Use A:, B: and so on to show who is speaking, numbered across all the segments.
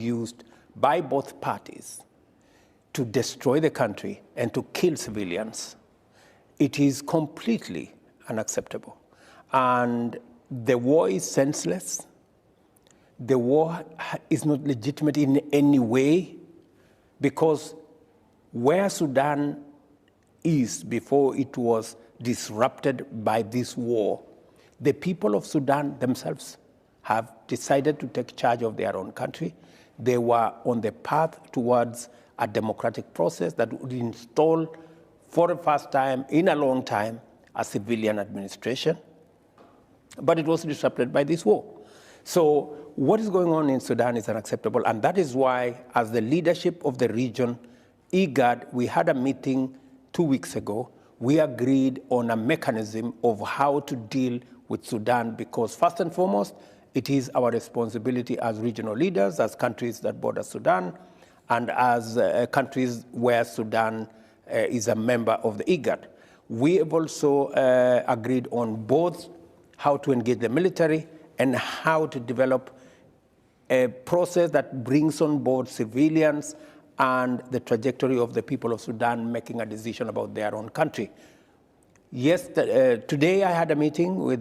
A: used by both parties to destroy the country and to kill civilians, it is completely unacceptable. And the war is senseless. The war is not legitimate in any way, because where Sudan is before it was disrupted by this war, the people of Sudan themselves have decided to take charge of their own country. They were on the path towards a democratic process that would install, for the first time in a long time, a civilian administration. But it was disrupted by this war. So what is going on in Sudan is unacceptable, and that is why, as the leadership of the region, IGAD, we had a meeting 2 weeks ago. We agreed on a mechanism of how to deal with Sudan, because first and foremost, it is our responsibility as regional leaders, as countries that border Sudan, and as countries where Sudan is a member of the IGAD. We have also agreed on both how to engage the military and how to develop a process that brings on board civilians and the trajectory of the people of Sudan making a decision about their own country. Yes, today I had a meeting with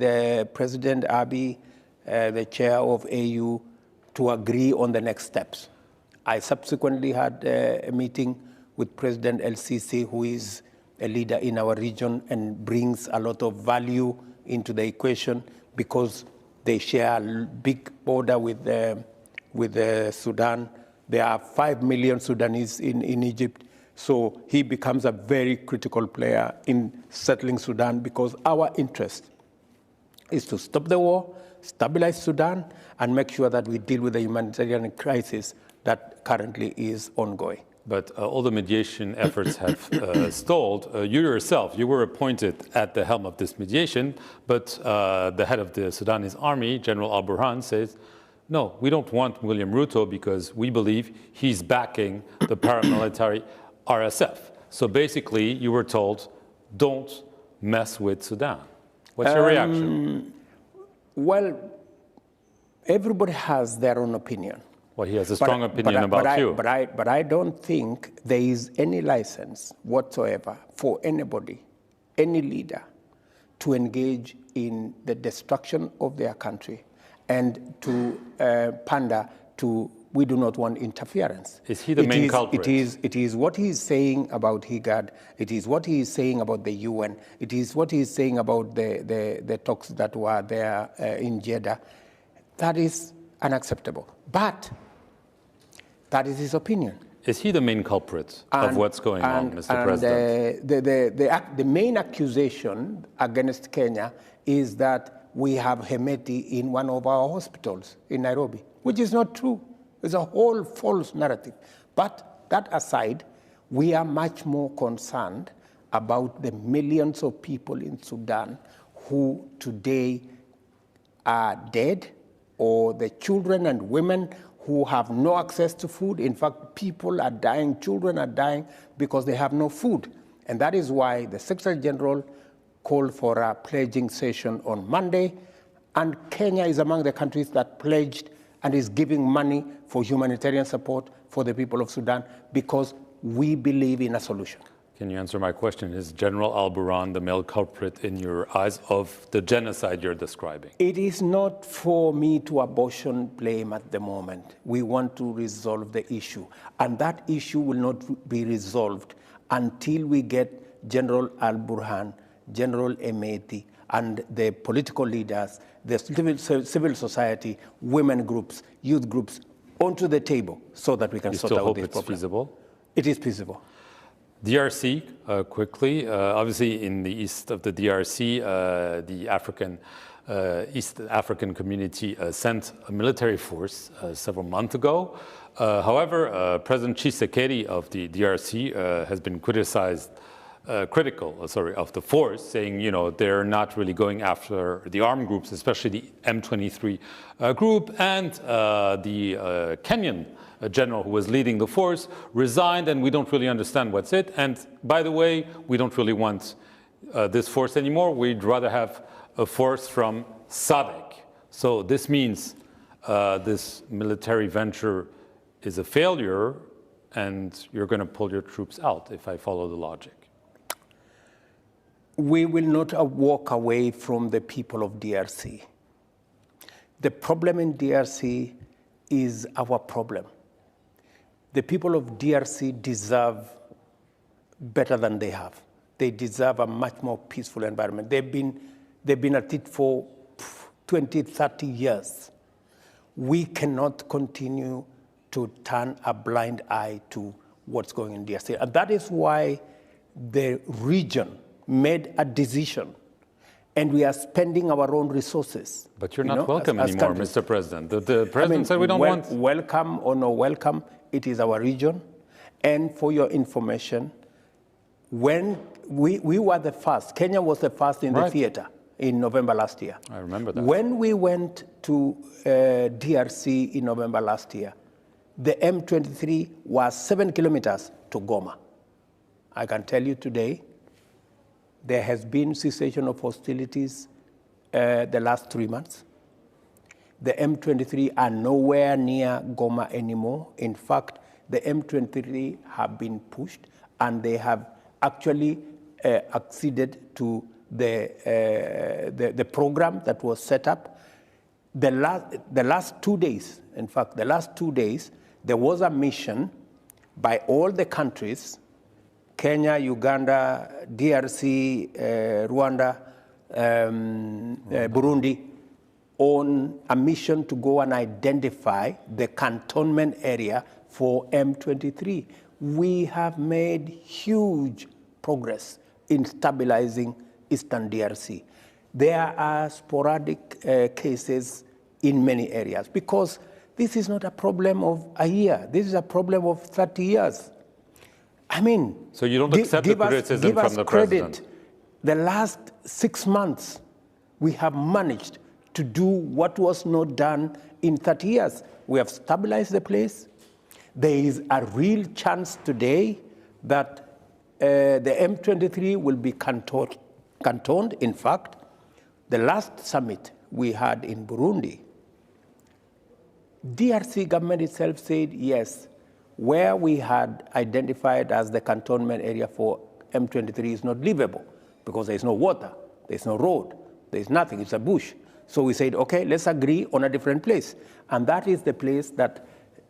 A: President Abiy, the chair of AU, to agree on the next steps. I subsequently had a meeting with President El-Sisi, who is a leader in our region and brings a lot of value into the equation, because they share a big border with Sudan. There are 5 million Sudanese in Egypt. So he becomes a very critical player in settling Sudan, because our interest is to stop the war, stabilize Sudan, and make sure that we deal with the humanitarian crisis that currently is ongoing.
B: But all the mediation efforts have stalled. You yourself, you were appointed at the helm of this mediation, but the head of the Sudanese army, General Al-Burhan, says, no, we don't want William Ruto because we believe he's backing the paramilitary RSF. So basically, you were told, don't mess with Sudan. What's your reaction?
A: Well, everybody has their own opinion.
B: Well, he has a strong opinion about you.
A: But I don't think there is any license whatsoever for anybody, any leader, to engage in the destruction of their country and to pander to, we do not want interference.
B: Is he the main culprit?
A: It is what he is saying about IGAD. It is what he is saying about the UN. It is what he is saying about the talks that were there in Jeddah. That is unacceptable. But that is his opinion.
B: Is he the main culprit of what's going on, Mr. President?
A: The main accusation against Kenya is that we have Hemeti in one of our hospitals in Nairobi, which is not true. It's a whole false narrative. But that aside, we are much more concerned about the millions of people in Sudan who today are dead, or the children and women who have no access to food. In fact, people are dying, children are dying because they have no food. And that is why the Secretary General called for a pledging session on Monday, and Kenya is among the countries that pledged and is giving money for humanitarian support for the people of Sudan, because we believe in a solution.
B: Can you answer my question? Is General Al-Burhan the male culprit in your eyes of the genocide you're describing?
A: It is not for me to apportion blame at the moment. We want to resolve the issue. And that issue will not be resolved until we get General Al-Burhan, General Hemeti, and the political leaders, the civil society, women groups, youth groups, onto the table so that we can sort out this problem. You still hope it's feasible? It is feasible.
B: DRC, quickly, obviously in the east of the DRC, the East African community sent a military force several months ago. However, President Tshisekedi of the DRC has been critical of the force, saying, you know, they're not really going after the armed groups, especially the M23 group, and the Kenyan general who was leading the force resigned, and we don't really understand what's it. And by the way, we don't really want this force anymore. We'd rather have a force from SADC. So this means this military venture is a failure and you're going to pull your troops out, if I follow the logic.
A: We will not walk away from the people of DRC. The problem in DRC is our problem. The people of DRC deserve better than they have. They deserve a much more peaceful environment. They've been at it for 20, 30 years. We cannot continue to turn a blind eye to what's going on in DRC. And that is why the region made a decision, and we are spending our own resources.
B: But you're not welcome anymore, Mr. President. The President said we don't want...
A: Welcome or no welcome, it is our region. And for your information, when we were the first, Kenya was the first in the theater in November last year.
B: I remember that.
A: When we went to DRC in November last year, the M23 was 7 kilometers to Goma. I can tell you today, there has been cessation of hostilities the last 3 months. The M23 are nowhere near Goma anymore. In fact, the M23 have been pushed, and they have actually acceded to the program that was set up. The last 2 days, in fact, the last 2 days, there was a mission by all the countries, Kenya, Uganda, DRC, Rwanda, Burundi, on a mission to go and identify the cantonment area for M23. We have made huge progress in stabilizing Eastern DRC. There are sporadic cases in many areas, because this is not a problem of a year. This is a problem of 30 years. I mean,
B: so you don't accept the criticism from the President?
A: The last 6 months, we have managed to do what was not done in 30 years. We have stabilized the place. There is a real chance today that the M23 will be cantoned. In fact, the last summit we had in Burundi, DRC government itself said, yes, where we had identified as the cantonment area for M23 is not livable, because there's no water, there's no road, there's nothing, it's a bush. So we said, okay, let's agree on a different place. And that is the place that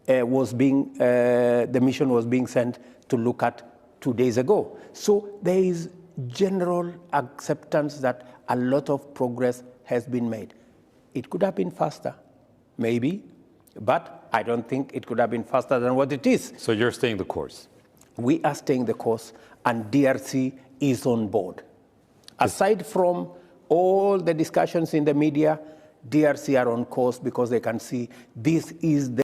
A: the mission was being sent to look at 2 days ago. So there is general acceptance that a lot of progress has been made. It could have been faster, maybe, but I don't think it could have been faster than what it is.
B: So you're staying the course?
A: We are staying the course, and DRC is on board. Aside from all the discussions in the media, DRC are on course because they can see this is the